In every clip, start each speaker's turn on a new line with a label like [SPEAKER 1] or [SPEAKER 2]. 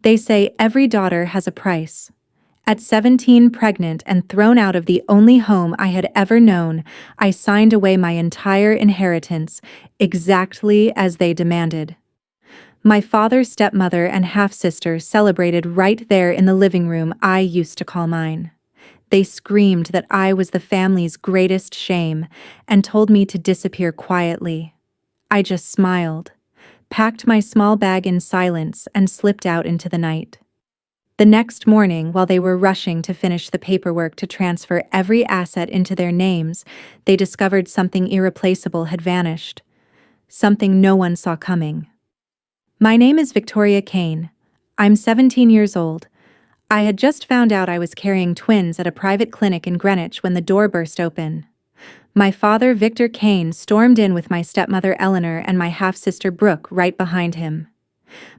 [SPEAKER 1] They say every daughter has a price. At 17, pregnant and thrown out of the only home I had ever known, I signed away my entire inheritance, exactly as they demanded. My father's stepmother and half-sister celebrated right there in the living room I used to call mine. They screamed that I was the family's greatest shame and told me to disappear quietly. I just smiled, packed my small bag in silence, and slipped out into the night. The next morning, while they were rushing to finish the paperwork to transfer every asset into their names, they discovered something irreplaceable had vanished. Something no one saw coming. My name is Victoria Kane. I'm 17 years old. I had just found out I was carrying twins at a private clinic in Greenwich when the door burst open. My father, Victor Kane, stormed in with my stepmother Eleanor and my half-sister Brooke right behind him.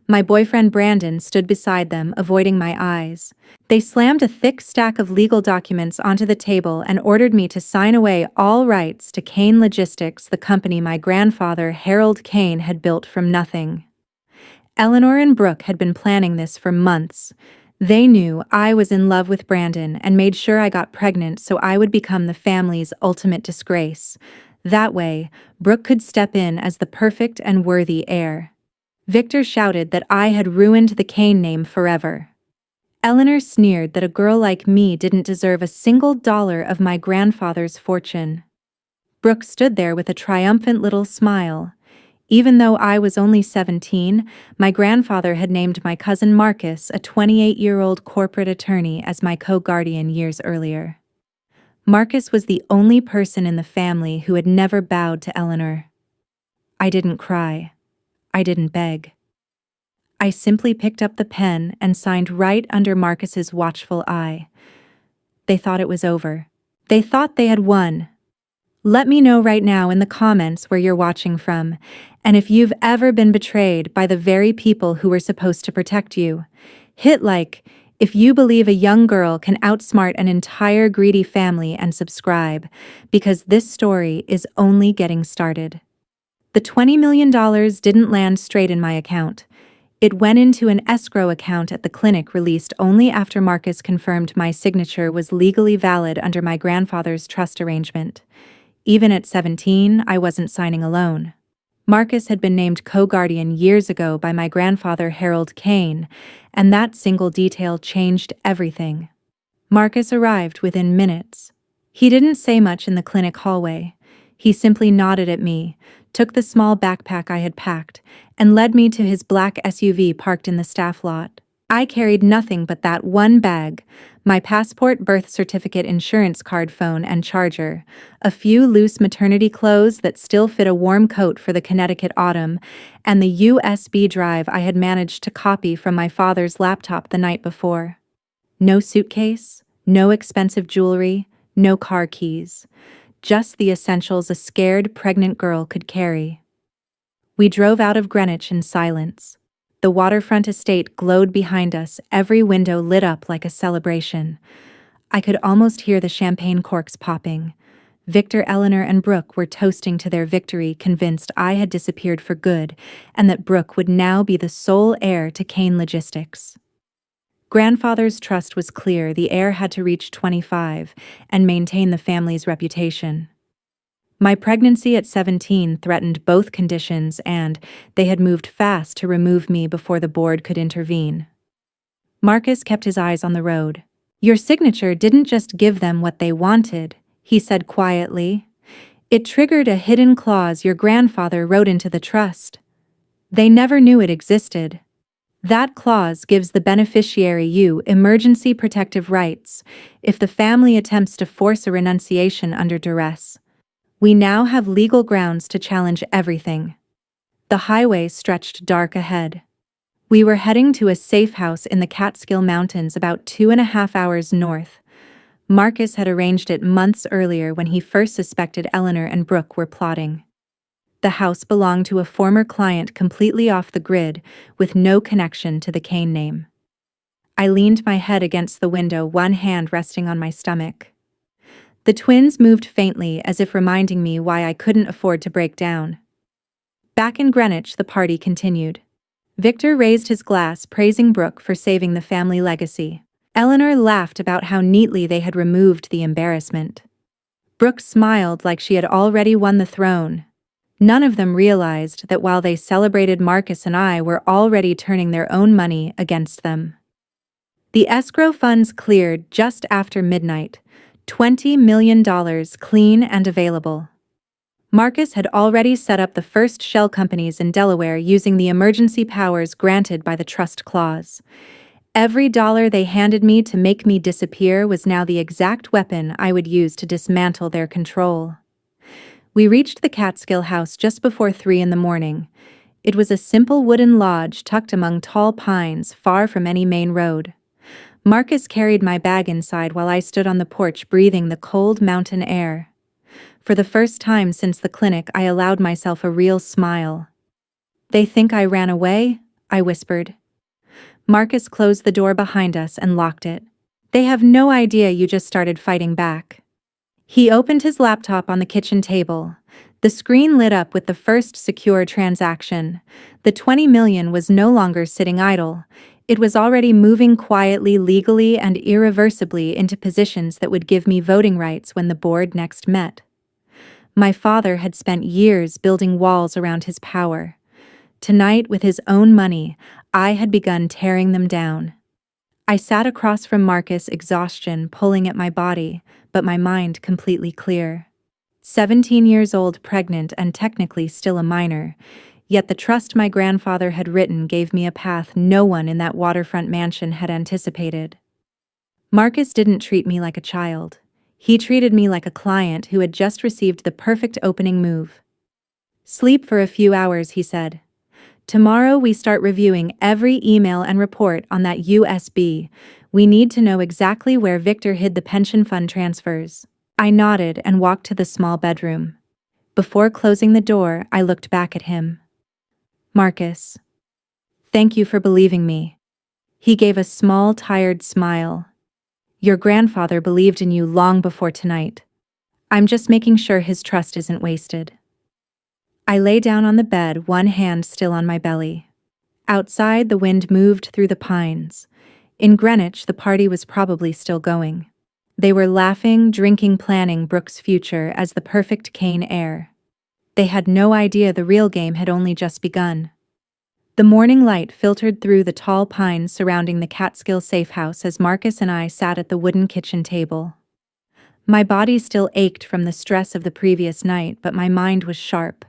[SPEAKER 1] My boyfriend Brandon stood beside them, avoiding my eyes. They slammed a thick stack of legal documents onto the table and ordered me to sign away all rights to Kane Logistics, the company my grandfather, Harold Kane, had built from nothing. Eleanor and Brooke had been planning this for months. They knew I was in love with Brandon and made sure I got pregnant so I would become the family's ultimate disgrace. That way, Brooke could step in as the perfect and worthy heir. Victor shouted that I had ruined the Kane name forever. Eleanor sneered that a girl like me didn't deserve a single dollar of my grandfather's fortune. Brooke stood there with a triumphant little smile. Even though I was only 17, my grandfather had named my cousin Marcus, a 28-year-old corporate attorney, as my co-guardian years earlier. Marcus was the only person in the family who had never bowed to Eleanor. I didn't cry. I didn't beg. I simply picked up the pen and signed right under Marcus's watchful eye. They thought it was over. They thought they had won. Let me know right now in the comments where you're watching from, and if you've ever been betrayed by the very people who were supposed to protect you. Hit like if you believe a young girl can outsmart an entire greedy family, and subscribe, because this story is only getting started. The $20 million didn't land straight in my account. It went into an escrow account at the clinic, released only after Marcus confirmed my signature was legally valid under my grandfather's trust arrangement. Even at 17, I wasn't signing alone. Marcus had been named co-guardian years ago by my grandfather Harold Kane, and that single detail changed everything. Marcus arrived within minutes. He didn't say much in the clinic hallway. He simply nodded at me, took the small backpack I had packed, and led me to his black SUV parked in the staff lot. I carried nothing but that one bag, my passport, birth certificate, insurance card, phone, and charger, a few loose maternity clothes that still fit a warm coat for the Connecticut autumn, and the USB drive I had managed to copy from my father's laptop the night before. No suitcase, no expensive jewelry, no car keys. Just the essentials a scared, pregnant girl could carry. We drove out of Greenwich in silence. The waterfront estate glowed behind us, every window lit up like a celebration. I could almost hear the champagne corks popping. Victor, Eleanor, and Brooke were toasting to their victory, convinced I had disappeared for good, and that Brooke would now be the sole heir to Kane Logistics. Grandfather's trust was clear: the heir had to reach 25 and maintain the family's reputation. My pregnancy at 17 threatened both conditions, and they had moved fast to remove me before the board could intervene. Marcus kept his eyes on the road. "Your signature didn't just give them what they wanted," he said quietly. "It triggered a hidden clause your grandfather wrote into the trust. They never knew it existed. That clause gives the beneficiary emergency protective rights if the family attempts to force a renunciation under duress. We now have legal grounds to challenge everything." The highway stretched dark ahead. We were heading to a safe house in the Catskill Mountains, about 2.5 hours north. Marcus had arranged it months earlier when he first suspected Eleanor and Brooke were plotting. The house belonged to a former client, completely off the grid, with no connection to the Kane name. I leaned my head against the window, one hand resting on my stomach. The twins moved faintly, as if reminding me why I couldn't afford to break down. Back in Greenwich, the party continued. Victor raised his glass, praising Brooke for saving the family legacy. Eleanor laughed about how neatly they had removed the embarrassment. Brooke smiled like she had already won the throne. None of them realized that while they celebrated, Marcus and I were already turning their own money against them. The escrow funds cleared just after midnight, $20 million clean and available. Marcus had already set up the first shell companies in Delaware using the emergency powers granted by the trust clause. Every dollar they handed me to make me disappear was now the exact weapon I would use to dismantle their control. We reached the Catskill house just before 3 in the morning. It was a simple wooden lodge tucked among tall pines, far from any main road. Marcus carried my bag inside while I stood on the porch breathing the cold mountain air. For the first time since the clinic, I allowed myself a real smile. "They think I ran away?" I whispered. Marcus closed the door behind us and locked it. "They have no idea you just started fighting back." He opened his laptop on the kitchen table. The screen lit up with the first secure transaction. The $20 million was no longer sitting idle. It was already moving quietly, legally, and irreversibly into positions that would give me voting rights when the board next met. My father had spent years building walls around his power. Tonight, with his own money, I had begun tearing them down. I sat across from Marcus, exhaustion pulling at my body, but my mind completely clear. 17 years old, pregnant, and technically still a minor, yet the trust my grandfather had written gave me a path no one in that waterfront mansion had anticipated. Marcus didn't treat me like a child. He treated me like a client who had just received the perfect opening move. "Sleep for a few hours," he said. "Tomorrow we start reviewing every email and report on that USB. We need to know exactly where Victor hid the pension fund transfers." I nodded and walked to the small bedroom. Before closing the door, I looked back at him. "Marcus, thank you for believing me." He gave a small, tired smile. "Your grandfather believed in you long before tonight. I'm just making sure his trust isn't wasted." I lay down on the bed, one hand still on my belly. Outside, the wind moved through the pines. In Greenwich, the party was probably still going. They were laughing, drinking, planning Brooke's future as the perfect Kane heir. They had no idea the real game had only just begun. The morning light filtered through the tall pines surrounding the Catskill safe house as Marcus and I sat at the wooden kitchen table. My body still ached from the stress of the previous night, but my mind was sharp.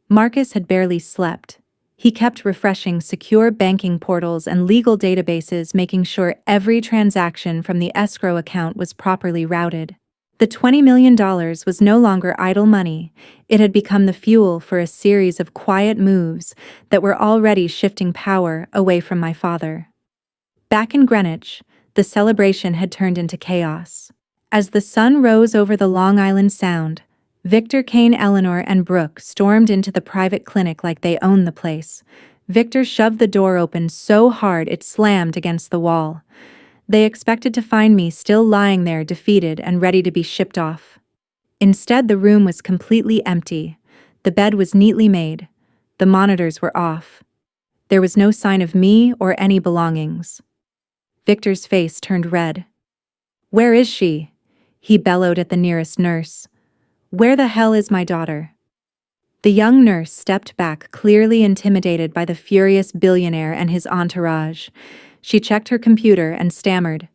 [SPEAKER 1] Marcus had barely slept. He kept refreshing secure banking portals and legal databases, making sure every transaction from the escrow account was properly routed. The $20 million was no longer idle money. It had become the fuel for a series of quiet moves that were already shifting power away from my father. Back in Greenwich, the celebration had turned into chaos. As the sun rose over the Long Island Sound, Victor, Kane, Eleanor, and Brooke stormed into the private clinic like they owned the place. Victor shoved the door open so hard it slammed against the wall. They expected to find me still lying there, defeated and ready to be shipped off. Instead, the room was completely empty. The bed was neatly made. The monitors were off. There was no sign of me or any belongings. Victor's face turned red. "Where is she?" he bellowed at the nearest nurse. "Where the hell is my daughter?" The young nurse stepped back, clearly intimidated by the furious billionaire and his entourage. She checked her computer and stammered.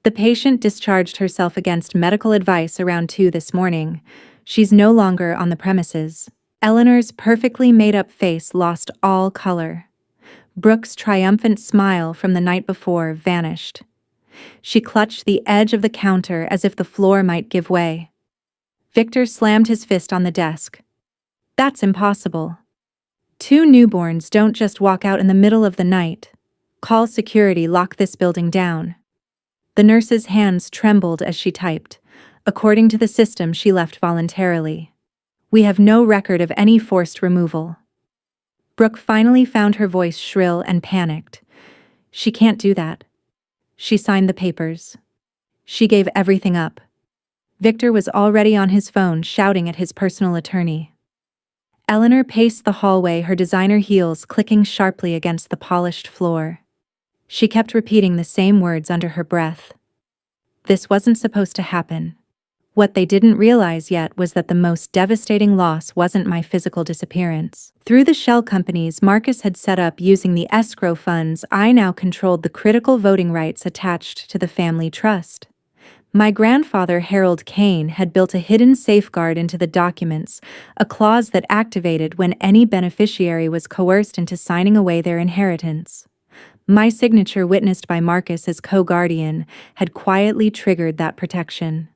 [SPEAKER 1] "The patient discharged herself against medical advice around 2 this morning. She's no longer on the premises." Eleanor's perfectly made-up face lost all color. Brooke's triumphant smile from the night before vanished. She clutched the edge of the counter as if the floor might give way. Victor slammed his fist on the desk. "That's impossible. 2 newborns don't just walk out in the middle of the night. Call security, lock this building down." The nurse's hands trembled as she typed. "According to the system, she left voluntarily. We have no record of any forced removal." Brooke finally found her voice shrill and panicked. "She can't do that. She signed the papers. She gave everything up." Victor was already on his phone shouting at his personal attorney. Eleanor paced the hallway, her designer heels clicking sharply against the polished floor. She kept repeating the same words under her breath. This wasn't supposed to happen. What they didn't realize yet was that the most devastating loss wasn't my physical disappearance. Through the shell companies Marcus had set up using the escrow funds, I now controlled the critical voting rights attached to the family trust. My grandfather, Harold Kane, had built a hidden safeguard into the documents, a clause that activated when any beneficiary was coerced into signing away their inheritance. My signature, witnessed by Marcus as co-guardian, had quietly triggered that protection.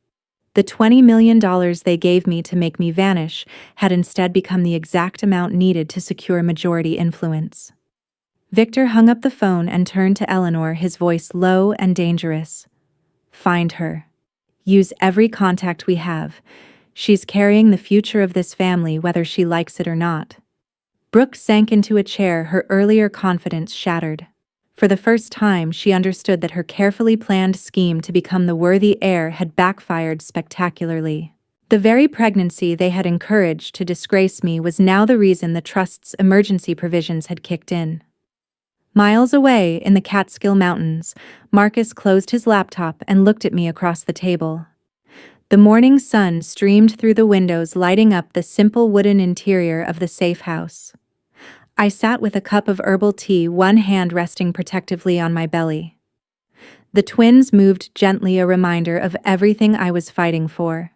[SPEAKER 1] The $20 million they gave me to make me vanish had instead become the exact amount needed to secure majority influence. Victor hung up the phone and turned to Eleanor, his voice low and dangerous. Find her. Use every contact we have. She's carrying the future of this family, whether she likes it or not. Brooke sank into a chair, her earlier confidence shattered. For the first time, she understood that her carefully planned scheme to become the worthy heir had backfired spectacularly. The very pregnancy they had encouraged to disgrace me was now the reason the trust's emergency provisions had kicked in. Miles away, in the Catskill Mountains, Marcus closed his laptop and looked at me across the table. The morning sun streamed through the windows, lighting up the simple wooden interior of the safe house. I sat with a cup of herbal tea, one hand resting protectively on my belly. The twins moved gently, a reminder of everything I was fighting for.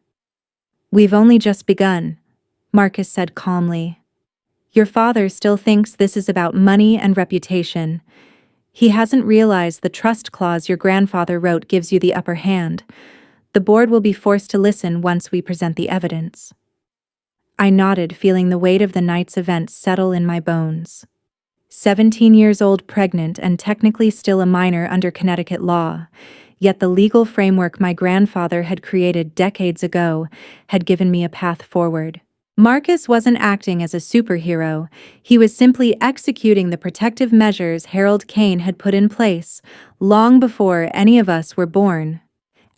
[SPEAKER 1] We've only just begun, Marcus said calmly. Your father still thinks this is about money and reputation. He hasn't realized the trust clause your grandfather wrote gives you the upper hand. The board will be forced to listen once we present the evidence. I nodded, feeling the weight of the night's events settle in my bones. 17 years old, pregnant, and technically still a minor under Connecticut law, yet the legal framework my grandfather had created decades ago had given me a path forward. Marcus wasn't acting as a superhero, he was simply executing the protective measures Harold Kane had put in place, long before any of us were born.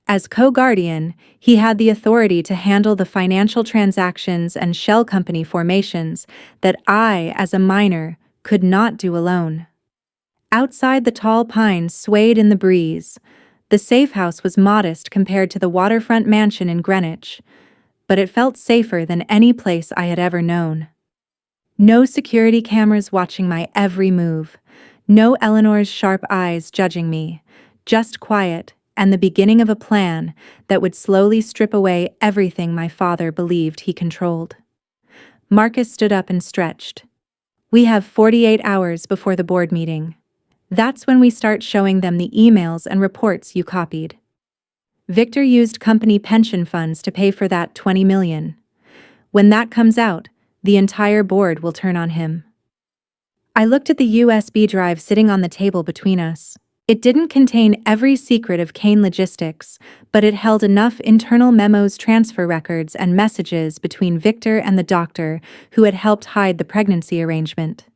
[SPEAKER 1] As co-guardian, he had the authority to handle the financial transactions and shell company formations that I, as a minor, could not do alone. Outside, the tall pines swayed in the breeze. The safe house was modest compared to the waterfront mansion in Greenwich, but it felt safer than any place I had ever known. No security cameras watching my every move, no Eleanor's sharp eyes judging me, just quiet and the beginning of a plan that would slowly strip away everything my father believed he controlled. Marcus stood up and stretched. We have 48 hours before the board meeting. That's when we start showing them the emails and reports you copied. Victor used company pension funds to pay for that $20 million. When that comes out, the entire board will turn on him. I looked at the USB drive sitting on the table between us. It didn't contain every secret of Kane Logistics, but it held enough internal memos, transfer records, and messages between Victor and the doctor who had helped hide the pregnancy arrangement.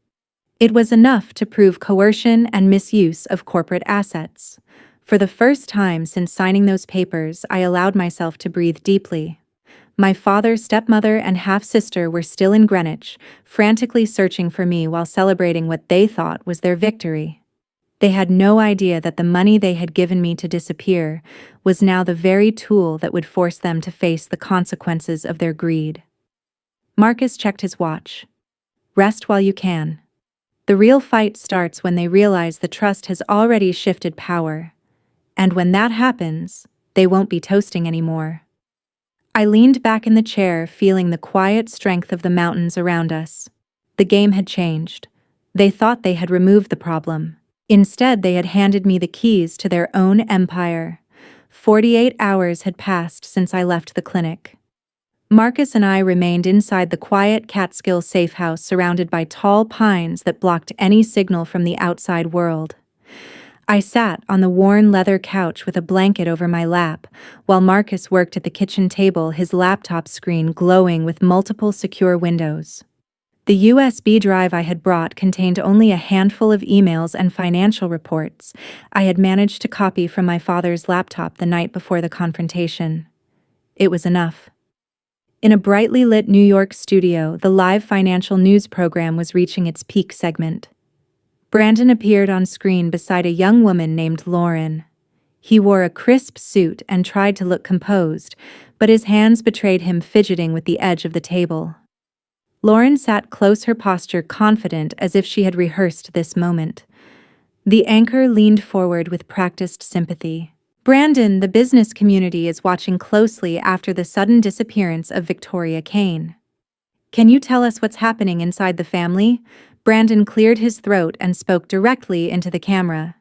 [SPEAKER 1] It was enough to prove coercion and misuse of corporate assets. For the first time since signing those papers, I allowed myself to breathe deeply. My father, stepmother, and half-sister were still in Greenwich, frantically searching for me while celebrating what they thought was their victory. They had no idea that the money they had given me to disappear was now the very tool that would force them to face the consequences of their greed. Marcus checked his watch. Rest while you can. The real fight starts when they realize the trust has already shifted power. And when that happens, they won't be toasting anymore. I leaned back in the chair, feeling the quiet strength of the mountains around us. The game had changed. They thought they had removed the problem. Instead, they had handed me the keys to their own empire. 48 hours had passed since I left the clinic. Marcus and I remained inside the quiet Catskill safe house, surrounded by tall pines that blocked any signal from the outside world. I sat on the worn leather couch with a blanket over my lap, while Marcus worked at the kitchen table, his laptop screen glowing with multiple secure windows. The USB drive I had brought contained only a handful of emails and financial reports I had managed to copy from my father's laptop the night before the confrontation. It was enough. In a brightly lit New York studio, the live financial news program was reaching its peak segment. Brandon appeared on screen beside a young woman named Lauren. He wore a crisp suit and tried to look composed, but his hands betrayed him fidgeting with the edge of the table. Lauren sat close, her posture confident as if she had rehearsed this moment. The anchor leaned forward with practiced sympathy. Brandon, the business community is watching closely after the sudden disappearance of Victoria Kane. Can you tell us what's happening inside the family? Brandon cleared his throat and spoke directly into the camera.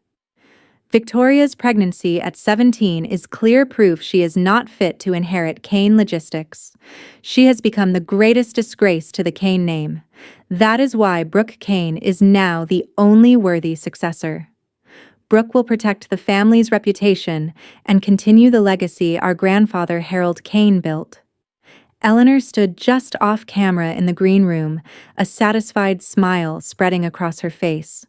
[SPEAKER 1] Victoria's pregnancy at 17 is clear proof she is not fit to inherit Kane Logistics. She has become the greatest disgrace to the Kane name. That is why Brooke Kane is now the only worthy successor. Brooke will protect the family's reputation and continue the legacy our grandfather Harold Kane built. Eleanor stood just off camera in the green room, a satisfied smile spreading across her face.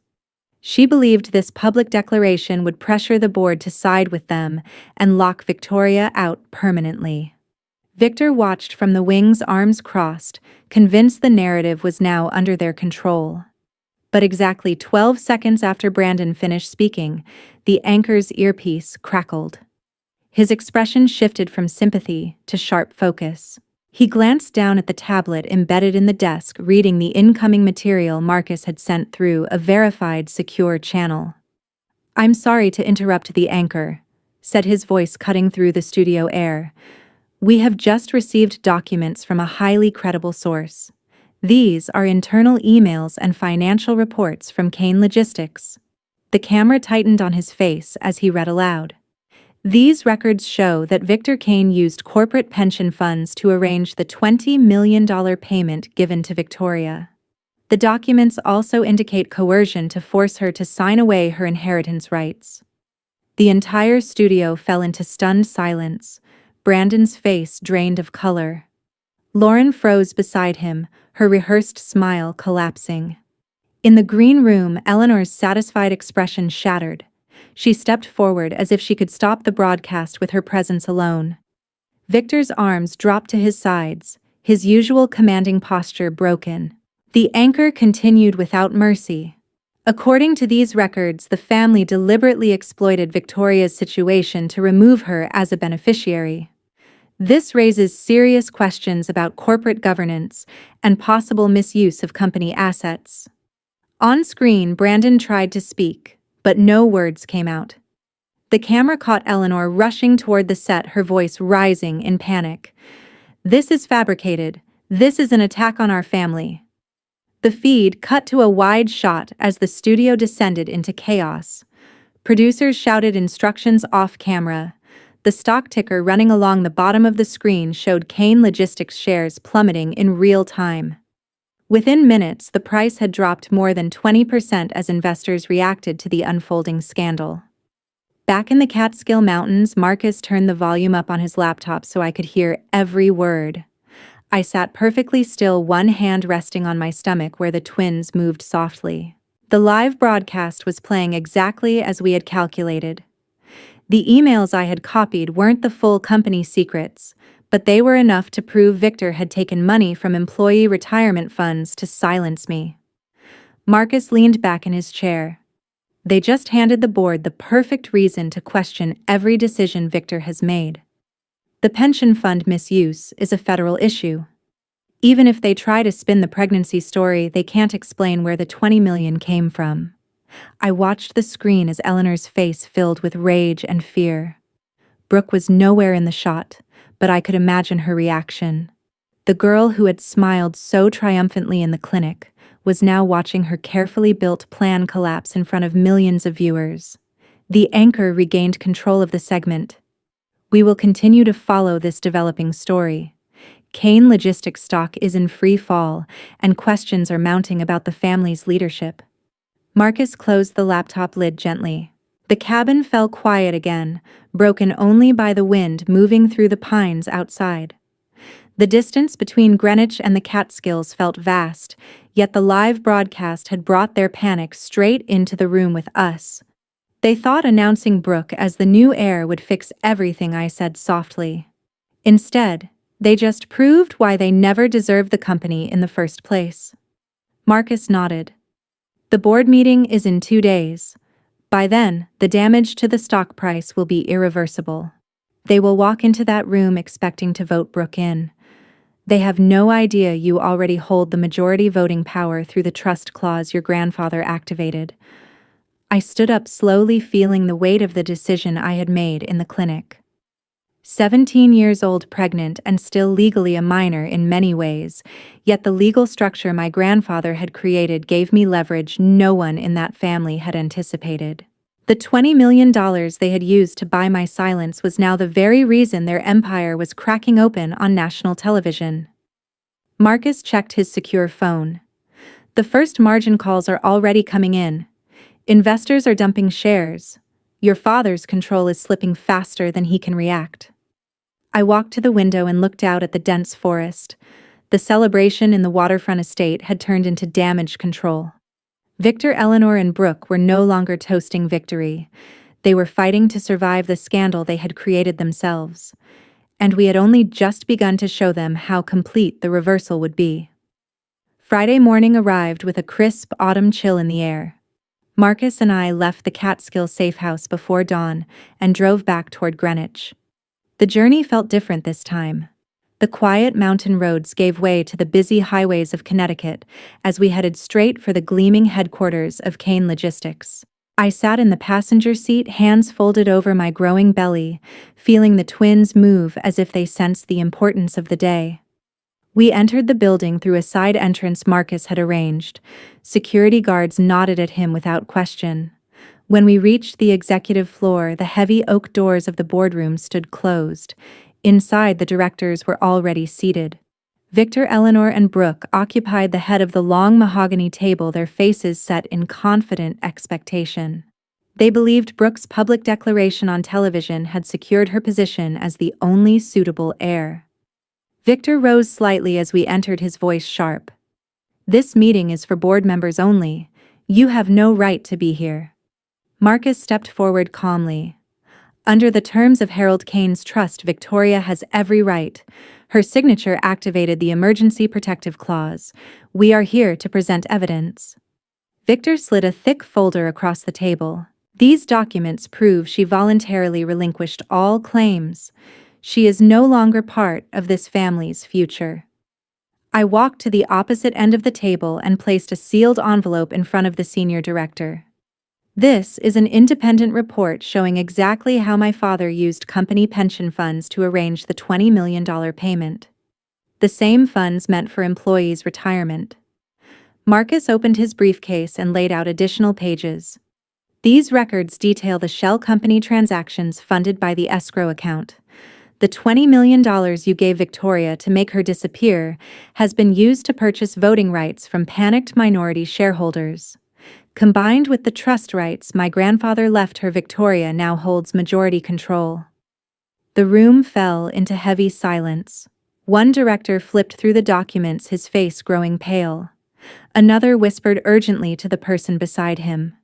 [SPEAKER 1] She believed this public declaration would pressure the board to side with them and lock Victoria out permanently. Victor watched from the wings, arms crossed, convinced the narrative was now under their control. But exactly 12 seconds after Brandon finished speaking, the anchor's earpiece crackled. His expression shifted from sympathy to sharp focus. He glanced down at the tablet embedded in the desk, reading the incoming material Marcus had sent through a verified, secure channel. "I'm sorry to interrupt the anchor," said his voice cutting through the studio air. "We have just received documents from a highly credible source. These are internal emails and financial reports from Kane Logistics." The camera tightened on his face as he read aloud. "These records show that Victor Kane used corporate pension funds to arrange the $20 million payment given to Victoria. The documents also indicate coercion to force her to sign away her inheritance rights." The entire studio fell into stunned silence. Brandon's face drained of color. Lauren froze beside him, her rehearsed smile collapsing. In the green room, Eleanor's satisfied expression shattered. She stepped forward as if she could stop the broadcast with her presence alone. Victor's arms dropped to his sides, his usual commanding posture broken. The anchor continued without mercy. "According to these records, the family deliberately exploited Victoria's situation to remove her as a beneficiary. This raises serious questions about corporate governance and possible misuse of company assets." On screen, Brandon tried to speak, but no words came out. The camera caught Eleanor rushing toward the set, her voice rising in panic. "This is fabricated. This is an attack on our family." The feed cut to a wide shot as the studio descended into chaos. Producers shouted instructions off camera. The stock ticker running along the bottom of the screen showed Kane Logistics shares plummeting in real time. Within minutes, the price had dropped more than 20% as investors reacted to the unfolding scandal. Back in the Catskill Mountains, Marcus turned the volume up on his laptop so I could hear every word. I sat perfectly still, one hand resting on my stomach where the twins moved softly. The live broadcast was playing exactly as we had calculated. The emails I had copied weren't the full company secrets, but they were enough to prove Victor had taken money from employee retirement funds to silence me. Marcus leaned back in his chair. "They just handed the board the perfect reason to question every decision Victor has made. The pension fund misuse is a federal issue. Even if they try to spin the pregnancy story, they can't explain where the $20 million came from." I watched the screen as Eleanor's face filled with rage and fear. Brooke was nowhere in the shot, but I could imagine her reaction. The girl who had smiled so triumphantly in the clinic was now watching her carefully built plan collapse in front of millions of viewers. The anchor regained control of the segment. "We will continue to follow this developing story. Kane Logistics stock is in free fall, and questions are mounting about the family's leadership." Marcus closed the laptop lid gently. The cabin fell quiet again, broken only by the wind moving through the pines outside. The distance between Greenwich and the Catskills felt vast, yet the live broadcast had brought their panic straight into the room with us. They thought announcing Brooke as the new heir would fix everything, I said softly. Instead, They just proved why they never deserved the company in the first place. Marcus nodded. The board meeting is in 2 days. By then, the damage to the stock price will be irreversible. They will walk into that room expecting to vote Brooke in. They have no idea you already hold the majority voting power through the trust clause your grandfather activated. I stood up slowly, feeling the weight of the decision I had made in the clinic. 17 years old, pregnant, and still legally a minor in many ways, yet the legal structure my grandfather had created gave me leverage no one in that family had anticipated. The $20 million they had used to buy my silence was now the very reason their empire was cracking open on national television. Marcus checked his secure phone. The first margin calls are already coming in. Investors are dumping shares. Your father's control is slipping faster than he can react. I walked to the window and looked out at the dense forest. The celebration in the waterfront estate had turned into damage control. Victor, Eleanor, and Brooke were no longer toasting victory. They were fighting to survive the scandal they had created themselves. And we had only just begun to show them how complete the reversal would be. Friday morning arrived with a crisp autumn chill in the air. Marcus and I left the Catskill safe house before dawn and drove back toward Greenwich. The journey felt different this time. The quiet mountain roads gave way to the busy highways of Connecticut as we headed straight for the gleaming headquarters of Kane Logistics. I sat in the passenger seat, hands folded over my growing belly, feeling the twins move as if they sensed the importance of the day. We entered the building through a side entrance Marcus had arranged. Security guards nodded at him without question. When we reached the executive floor, the heavy oak doors of the boardroom stood closed. Inside, the directors were already seated. Victor, Eleanor, and Brooke occupied the head of the long mahogany table, their faces set in confident expectation. They believed Brooke's public declaration on television had secured her position as the only suitable heir. Victor rose slightly as we entered, his voice sharp. "This meeting is for board members only. You have no right to be here." Marcus stepped forward calmly. "Under the terms of Harold Kane's trust, Victoria has every right. Her signature activated the emergency protective clause. We are here to present evidence." Victor slid a thick folder across the table. "These documents prove she voluntarily relinquished all claims. She is no longer part of this family's future." I walked to the opposite end of the table and placed a sealed envelope in front of the senior director. "This is an independent report showing exactly how my father used company pension funds to arrange the $20 million payment. The same funds meant for employees' retirement." Marcus opened his briefcase and laid out additional pages. "These records detail the shell company transactions funded by the escrow account. The $20 million you gave Victoria to make her disappear has been used to purchase voting rights from panicked minority shareholders. Combined with the trust rights my grandfather left her, Victoria now holds majority control." The room fell into heavy silence. One director flipped through the documents, his face growing pale. Another whispered urgently to the person beside him.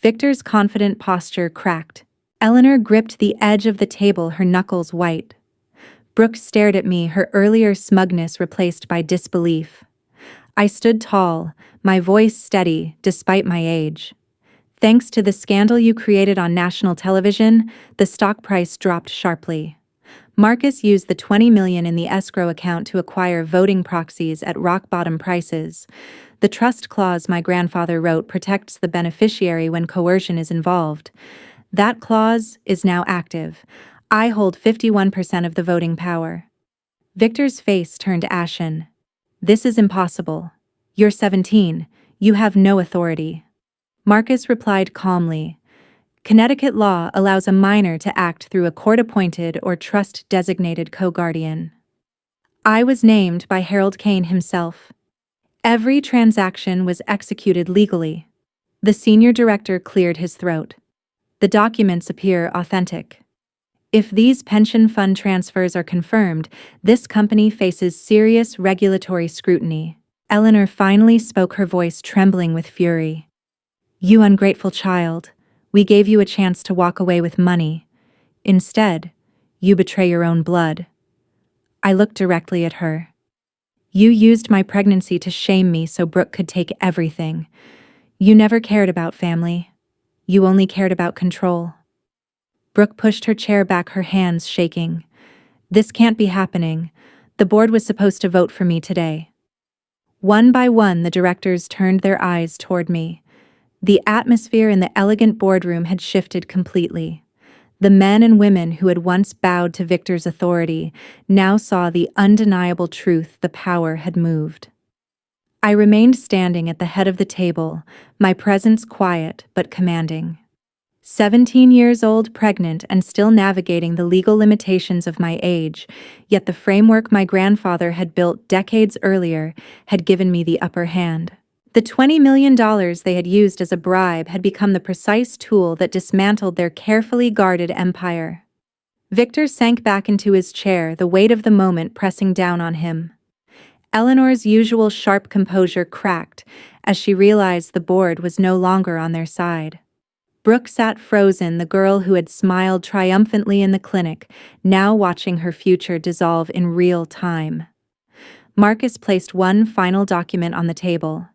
[SPEAKER 1] Victor's confident posture cracked. Eleanor gripped the edge of the table, her knuckles white. Brooke stared at me, her earlier smugness replaced by disbelief. I stood tall, my voice steady despite my age. "Thanks to the scandal you created on national television, the stock price dropped sharply. Marcus used the $20 million in the escrow account to acquire voting proxies at rock-bottom prices. The trust clause my grandfather wrote protects the beneficiary when coercion is involved. That clause is now active. I hold 51% of the voting power." Victor's face turned ashen. "This is impossible. You're 17. You have no authority." Marcus replied calmly. "Connecticut law allows a minor to act through a court-appointed or trust-designated co-guardian. I was named by Harold Kane himself. Every transaction was executed legally." The senior director cleared his throat. "The documents appear authentic. If these pension fund transfers are confirmed, this company faces serious regulatory scrutiny." Eleanor finally spoke, her voice trembling with fury. "You ungrateful child. We gave you a chance to walk away with money. Instead, you betray your own blood." I looked directly at her. You used my pregnancy to shame me so Brooke could take everything. You never cared about family. You only cared about control. Brooke pushed her chair back, her hands shaking. This can't be happening. The board was supposed to vote for me today. One by one, the directors turned their eyes toward me. The atmosphere in the elegant boardroom had shifted completely. The men and women who had once bowed to Victor's authority now saw the undeniable truth: the power had moved. I remained standing at the head of the table, my presence quiet but commanding. 17 years old, pregnant, and still navigating the legal limitations of my age, yet the framework my grandfather had built decades earlier had given me the upper hand. The $20 million they had used as a bribe had become the precise tool that dismantled their carefully guarded empire. Victor sank back into his chair, the weight of the moment pressing down on him. Eleanor's usual sharp composure cracked as she realized the board was no longer on their side. Brooke sat frozen, the girl who had smiled triumphantly in the clinic, now watching her future dissolve in real time. Marcus placed one final document on the table.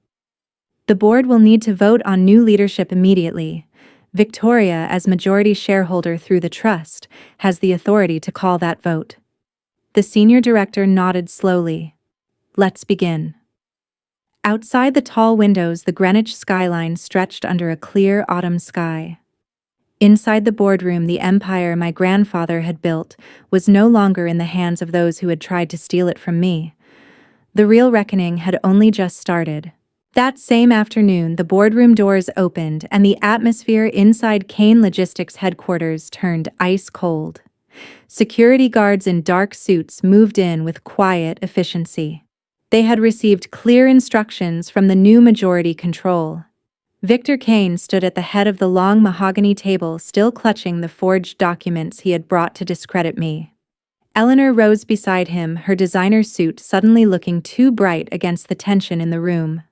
[SPEAKER 1] The board will need to vote on new leadership immediately. Victoria, as majority shareholder through the trust, has the authority to call that vote. The senior director nodded slowly. Let's begin. Outside the tall windows, the Greenwich skyline stretched under a clear autumn sky. Inside the boardroom, the empire my grandfather had built was no longer in the hands of those who had tried to steal it from me. The real reckoning had only just started. That same afternoon, the boardroom doors opened and the atmosphere inside Kane Logistics headquarters turned ice cold. Security guards in dark suits moved in with quiet efficiency. They had received clear instructions from the new majority control. Victor Kane stood at the head of the long mahogany table, still clutching the forged documents he had brought to discredit me. Eleanor rose beside him, her designer suit suddenly looking too bright against the tension in the room.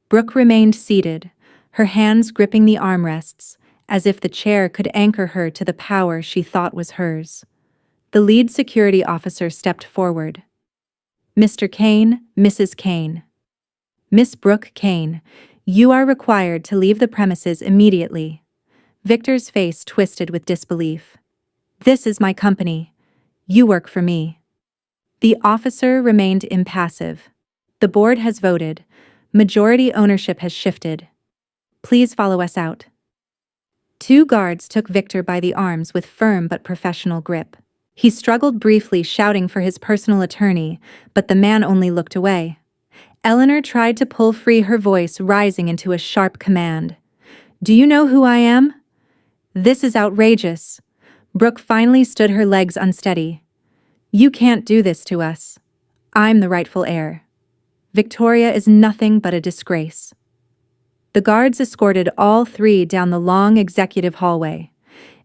[SPEAKER 1] Brooke remained seated, her hands gripping the armrests, as if the chair could anchor her to the power she thought was hers. The lead security officer stepped forward. Mr. Kane, Mrs. Kane. Miss Brooke Kane, you are required to leave the premises immediately. Victor's face twisted with disbelief. This is my company. You work for me. The officer remained impassive. The board has voted. Majority ownership has shifted. Please follow us out. Two guards took Victor by the arms with firm but professional grip. He struggled briefly, shouting for his personal attorney, but the man only looked away. Eleanor tried to pull free, her voice rising into a sharp command. Do you know who I am? This is outrageous. Brooke finally stood, her legs unsteady. You can't do this to us. I'm the rightful heir. Victoria is nothing but a disgrace. The guards escorted all three down the long executive hallway.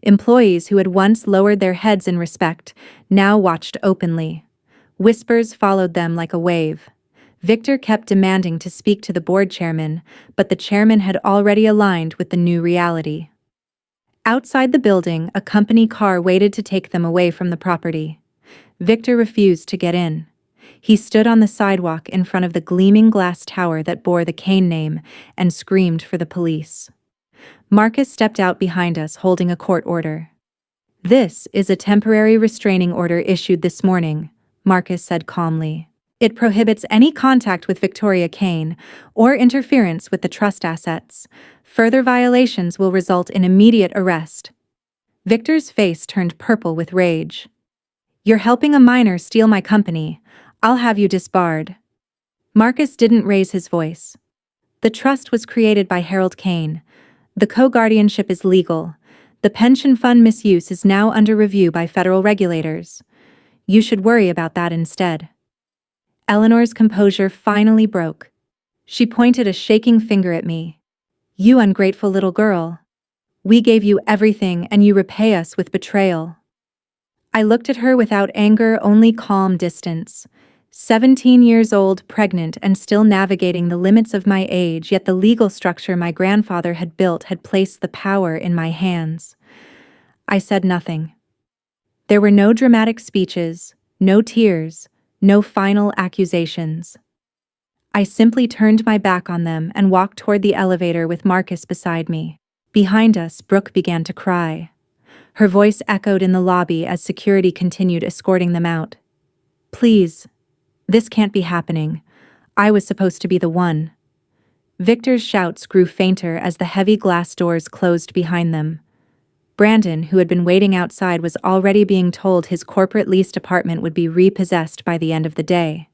[SPEAKER 1] Employees who had once lowered their heads in respect now watched openly. Whispers followed them like a wave. Victor kept demanding to speak to the board chairman, but the chairman had already aligned with the new reality. Outside the building, a company car waited to take them away from the property. Victor refused to get in. He stood on the sidewalk in front of the gleaming glass tower that bore the Kane name and screamed for the police. Marcus stepped out behind us, holding a court order. This is a temporary restraining order issued this morning, Marcus said calmly. It prohibits any contact with Victoria Kane or interference with the trust assets. Further violations will result in immediate arrest. Victor's face turned purple with rage. You're helping a minor steal my company. I'll have you disbarred. Marcus didn't raise his voice. The trust was created by Harold Kane. The co-guardianship is legal. The pension fund misuse is now under review by federal regulators. You should worry about that instead. Eleanor's composure finally broke. She pointed a shaking finger at me. You ungrateful little girl. We gave you everything and you repay us with betrayal. I looked at her without anger, only calm distance. 17 years old, pregnant, and still navigating the limits of my age, yet the legal structure my grandfather had built had placed the power in my hands. I said nothing. There were no dramatic speeches, No tears, no final accusations. I simply turned my back on them and walked toward the elevator with Marcus beside me. Behind us, Brooke began to cry. Her voice echoed in the lobby as security continued escorting them out. Please, this can't be happening. I was supposed to be the one. Victor's shouts grew fainter as the heavy glass doors closed behind them. Brandon, who had been waiting outside, was already being told his corporate leased apartment would be repossessed by the end of the day.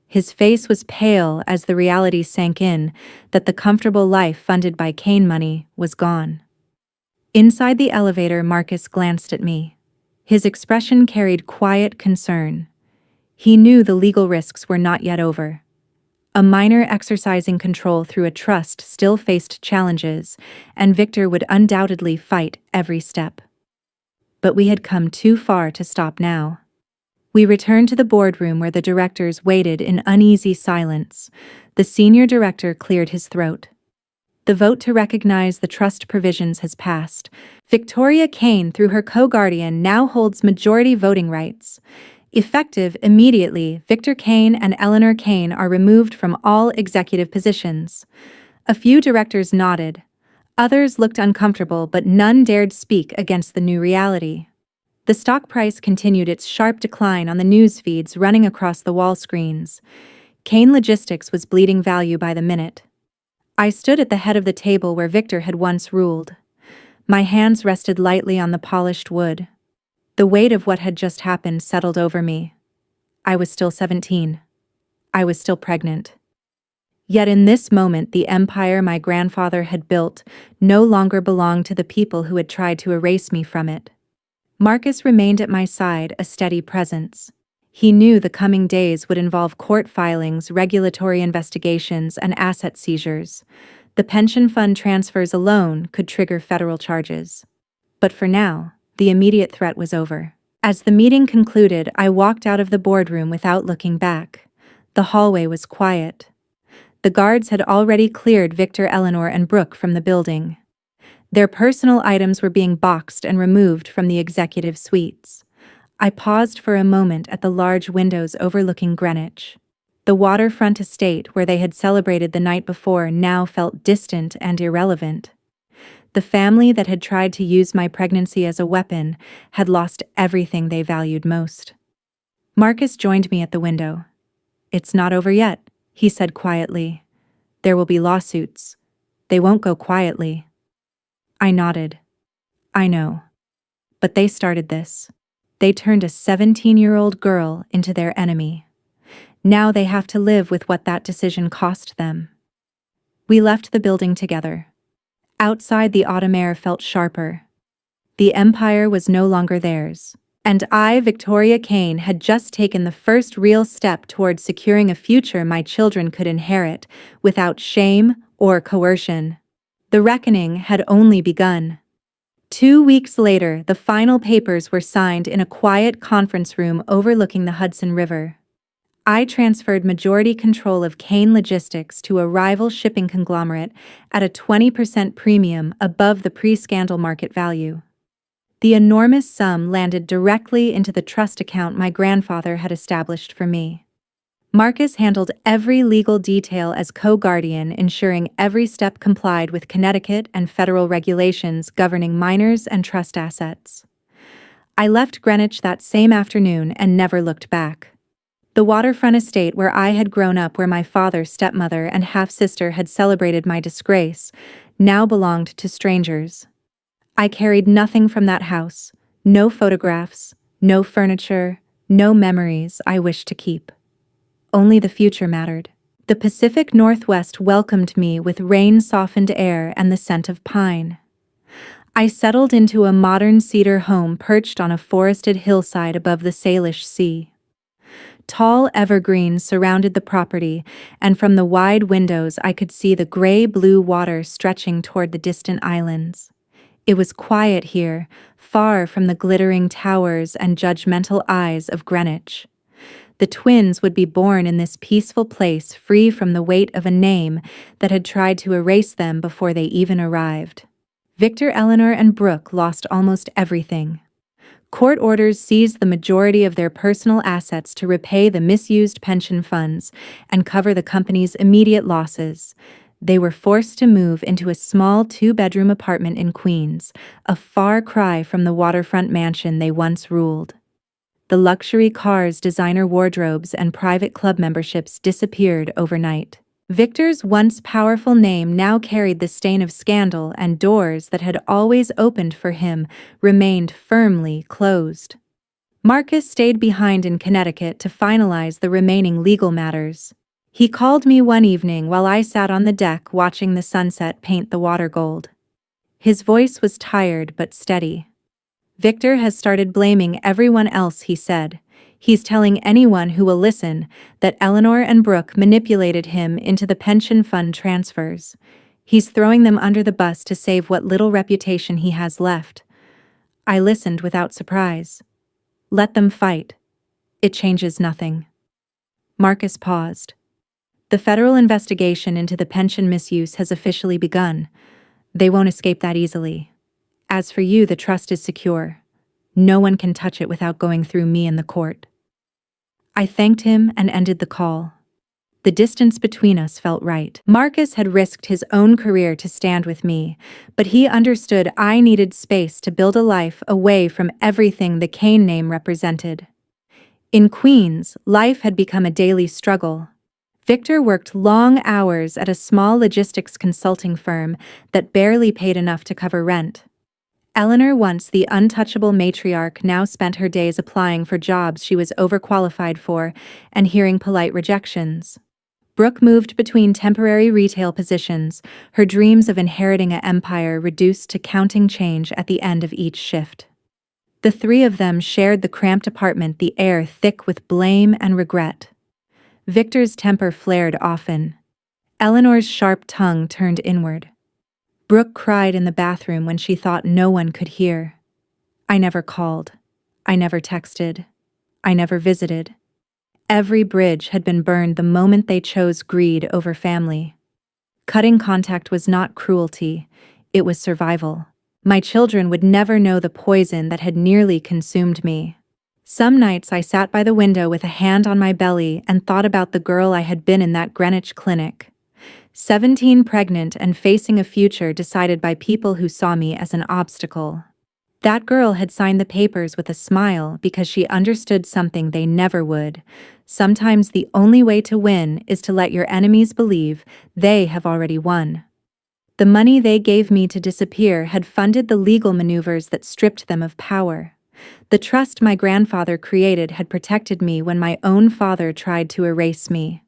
[SPEAKER 1] His face was pale as the reality sank in that the comfortable life funded by Kane money was gone. Inside the elevator, Marcus glanced at me. His expression carried quiet concern. He knew the legal risks were not yet over. A minor exercising control through a trust still faced challenges, and Victor would undoubtedly fight every step. But we had come too far to stop now. We returned to the boardroom where the directors waited in uneasy silence. The senior director cleared his throat. The vote to recognize the trust provisions has passed. Victoria Kane, through her co-guardian, now holds majority voting rights. Effective immediately, Victor Kane and Eleanor Kane are removed from all executive positions. A few directors nodded. Others looked uncomfortable, but none dared speak against the new reality. The stock price continued its sharp decline on the news feeds running across the wall screens. Kane Logistics was bleeding value by the minute. I stood at the head of the table where Victor had once ruled. My hands rested lightly on the polished wood. The weight of what had just happened settled over me. I was still 17. I was still pregnant. Yet in this moment, the empire my grandfather had built no longer belonged to the people who had tried to erase me from it. Marcus remained at my side, a steady presence. He knew the coming days would involve court filings, regulatory investigations, and asset seizures. The pension fund transfers alone could trigger federal charges. But for now, the immediate threat was over. As the meeting concluded, I walked out of the boardroom without looking back. The hallway was quiet. The guards had already cleared Victor, Eleanor, and Brooke from the building. Their personal items were being boxed and removed from the executive suites. I paused for a moment at the large windows overlooking Greenwich. The waterfront estate where they had celebrated the night before now felt distant and irrelevant. The family that had tried to use my pregnancy as a weapon had lost everything they valued most. Marcus joined me at the window. "It's not over yet," he said quietly. "There will be lawsuits. They won't go quietly." I nodded. "I know. But they started this. They turned a 17-year-old girl into their enemy. Now they have to live with what that decision cost them." We left the building together. Outside, the autumn air felt sharper. The empire was no longer theirs. And I, Victoria Kane, had just taken the first real step towards securing a future my children could inherit without shame or coercion. The reckoning had only begun. 2 weeks later, the final papers were signed in a quiet conference room overlooking the Hudson River. I transferred majority control of Kane Logistics to a rival shipping conglomerate at a 20% premium above the pre-scandal market value. The enormous sum landed directly into the trust account my grandfather had established for me. Marcus handled every legal detail as co-guardian, ensuring every step complied with Connecticut and federal regulations governing minors and trust assets. I left Greenwich that same afternoon and never looked back. The waterfront estate where I had grown up, where my father, stepmother, and half-sister had celebrated my disgrace, now belonged to strangers. I carried nothing from that house, no photographs, no furniture, no memories I wished to keep. Only the future mattered. The Pacific Northwest welcomed me with rain-softened air and the scent of pine. I settled into a modern cedar home perched on a forested hillside above the Salish Sea. Tall evergreens surrounded the property, and from the wide windows I could see the gray-blue water stretching toward the distant islands. It was quiet here, far from the glittering towers and judgmental eyes of Greenwich. The twins would be born in this peaceful place, free from the weight of a name that had tried to erase them before they even arrived. Victor, Eleanor, and Brooke lost almost everything. Court orders seized the majority of their personal assets to repay the misused pension funds and cover the company's immediate losses. They were forced to move into a small two-bedroom apartment in Queens, a far cry from the waterfront mansion they once ruled. The luxury cars, designer wardrobes, and private club memberships disappeared overnight. Victor's once powerful name now carried the stain of scandal, and doors that had always opened for him remained firmly closed. Marcus stayed behind in Connecticut to finalize the remaining legal matters. He called me one evening while I sat on the deck watching the sunset paint the water gold. His voice was tired but steady. "Victor has started blaming everyone else," he said. "He's telling anyone who will listen that Eleanor and Brooke manipulated him into the pension fund transfers. He's throwing them under the bus to save what little reputation he has left." I listened without surprise. "Let them fight. It changes nothing." Marcus paused. "The federal investigation into the pension misuse has officially begun. They won't escape that easily. As for you, the trust is secure. No one can touch it without going through me and the court." I thanked him and ended the call. The distance between us felt right. Marcus had risked his own career to stand with me, but he understood I needed space to build a life away from everything the Kane name represented. In Queens, life had become a daily struggle. Victor worked long hours at a small logistics consulting firm that barely paid enough to cover rent. Eleanor, once the untouchable matriarch, now spent her days applying for jobs she was overqualified for and hearing polite rejections. Brooke moved between temporary retail positions, her dreams of inheriting an empire reduced to counting change at the end of each shift. The three of them shared the cramped apartment, the air thick with blame and regret. Victor's temper flared often. Eleanor's sharp tongue turned inward. Brooke cried in the bathroom when she thought no one could hear. I never called. I never texted. I never visited. Every bridge had been burned the moment they chose greed over family. Cutting contact was not cruelty, it was survival. My children would never know the poison that had nearly consumed me. Some nights I sat by the window with a hand on my belly and thought about the girl I had been in that Greenwich clinic. 17, pregnant and facing a future decided by people who saw me as an obstacle. That girl had signed the papers with a smile because she understood something they never would. Sometimes the only way to win is to let your enemies believe they have already won. The money they gave me to disappear had funded the legal maneuvers that stripped them of power. The trust my grandfather created had protected me when my own father tried to erase me.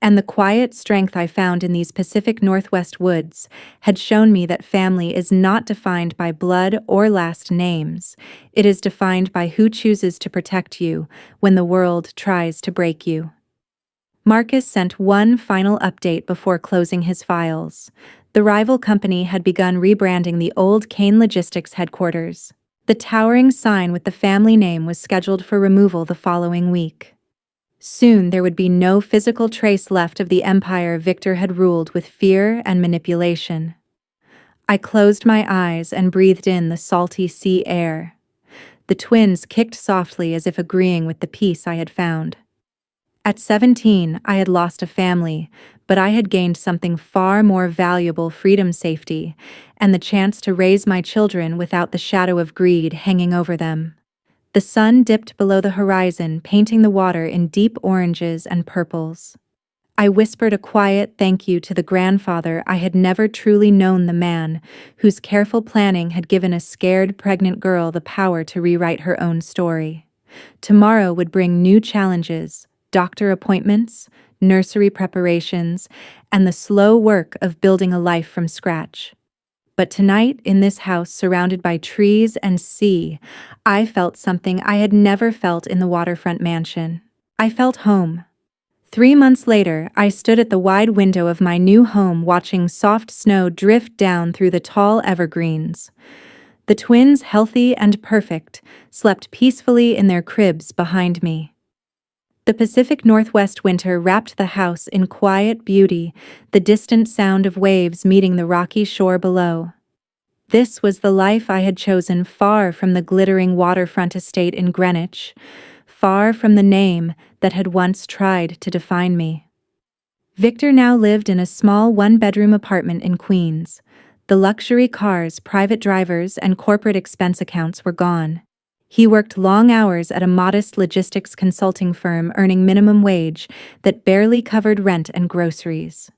[SPEAKER 1] And the quiet strength I found in these Pacific Northwest woods had shown me that family is not defined by blood or last names. It is defined by who chooses to protect you when the world tries to break you. Marcus sent one final update before closing his files. The rival company had begun rebranding the old Kane Logistics headquarters. The towering sign with the family name was scheduled for removal the following week. Soon there would be no physical trace left of the empire Victor had ruled with fear and manipulation. I closed my eyes and breathed in the salty sea air. The twins kicked softly as if agreeing with the peace I had found. At 17, I had lost a family, but I had gained something far more valuable: freedom, safety, and the chance to raise my children without the shadow of greed hanging over them. The sun dipped below the horizon, painting the water in deep oranges and purples. I whispered a quiet thank you to the grandfather I had never truly known, the man whose careful planning had given a scared pregnant girl the power to rewrite her own story. Tomorrow would bring new challenges: doctor appointments, nursery preparations, and the slow work of building a life from scratch. But tonight, in this house surrounded by trees and sea, I felt something I had never felt in the waterfront mansion. I felt home. 3 months later, I stood at the wide window of my new home watching soft snow drift down through the tall evergreens. The twins, healthy and perfect, slept peacefully in their cribs behind me. The Pacific Northwest winter wrapped the house in quiet beauty, the distant sound of waves meeting the rocky shore below. This was the life I had chosen, far from the glittering waterfront estate in Greenwich, far from the name that had once tried to define me. Victor now lived in a small one-bedroom apartment in Queens. The luxury cars, private drivers, and corporate expense accounts were gone. He worked long hours at a modest logistics consulting firm, earning minimum wage that barely covered rent and groceries.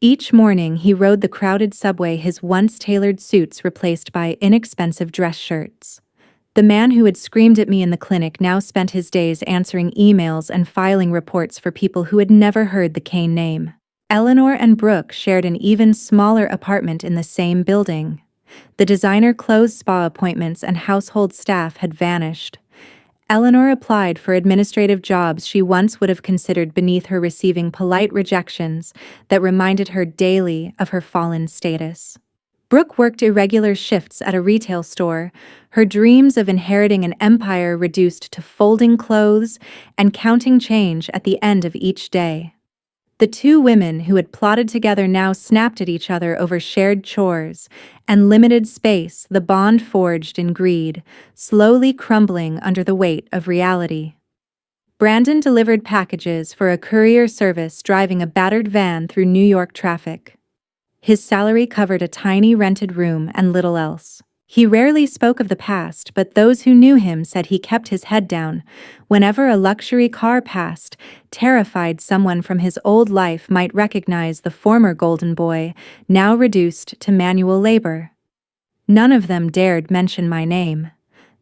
[SPEAKER 1] Each morning, he rode the crowded subway, his once tailored suits replaced by inexpensive dress shirts. The man who had screamed at me in the clinic now spent his days answering emails and filing reports for people who had never heard the Kane name. Eleanor and Brooke shared an even smaller apartment in the same building. The designer clothes, spa appointments, and household staff had vanished. Eleanor applied for administrative jobs she once would have considered beneath her, receiving polite rejections that reminded her daily of her fallen status. Brooke worked irregular shifts at a retail store, her dreams of inheriting an empire reduced to folding clothes and counting change at the end of each day. The two women who had plotted together now snapped at each other over shared chores and limited space, the bond forged in greed, slowly crumbling under the weight of reality. Brandon delivered packages for a courier service, driving a battered van through New York traffic. His salary covered a tiny rented room and little else. He rarely spoke of the past, but those who knew him said he kept his head down whenever a luxury car passed, terrified someone from his old life might recognize the former golden boy, now reduced to manual labor. None of them dared mention my name.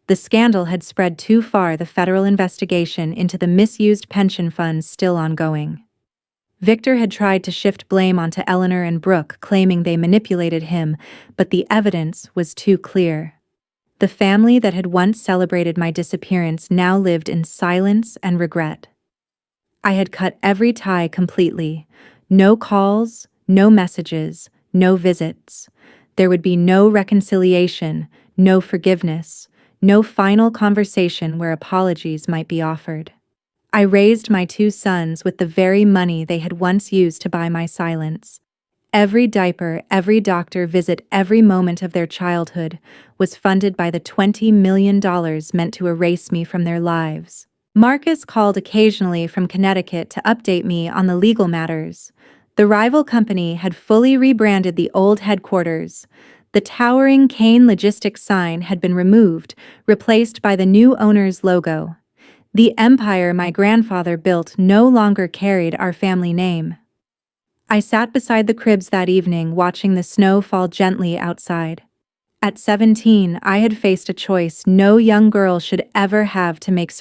[SPEAKER 1] The scandal had spread too far, the federal investigation into the misused pension funds still ongoing. Victor had tried to shift blame onto Eleanor and Brooke, claiming they manipulated him, but the evidence was too clear. The family that had once celebrated my disappearance now lived in silence and regret. I had cut every tie completely. No calls, no messages, no visits. There would be no reconciliation, no forgiveness, no final conversation where apologies might be offered. I raised my two sons with the very money they had once used to buy my silence. Every diaper, every doctor visit, every moment of their childhood was funded by the $20 million meant to erase me from their lives. Marcus called occasionally from Connecticut to update me on the legal matters. The rival company had fully rebranded the old headquarters. The towering Kane Logistics sign had been removed, replaced by the new owner's logo. The empire my grandfather built no longer carried our family name. I sat beside the cribs that evening, watching the snow fall gently outside. At 17, I had faced a choice no young girl should ever have to make,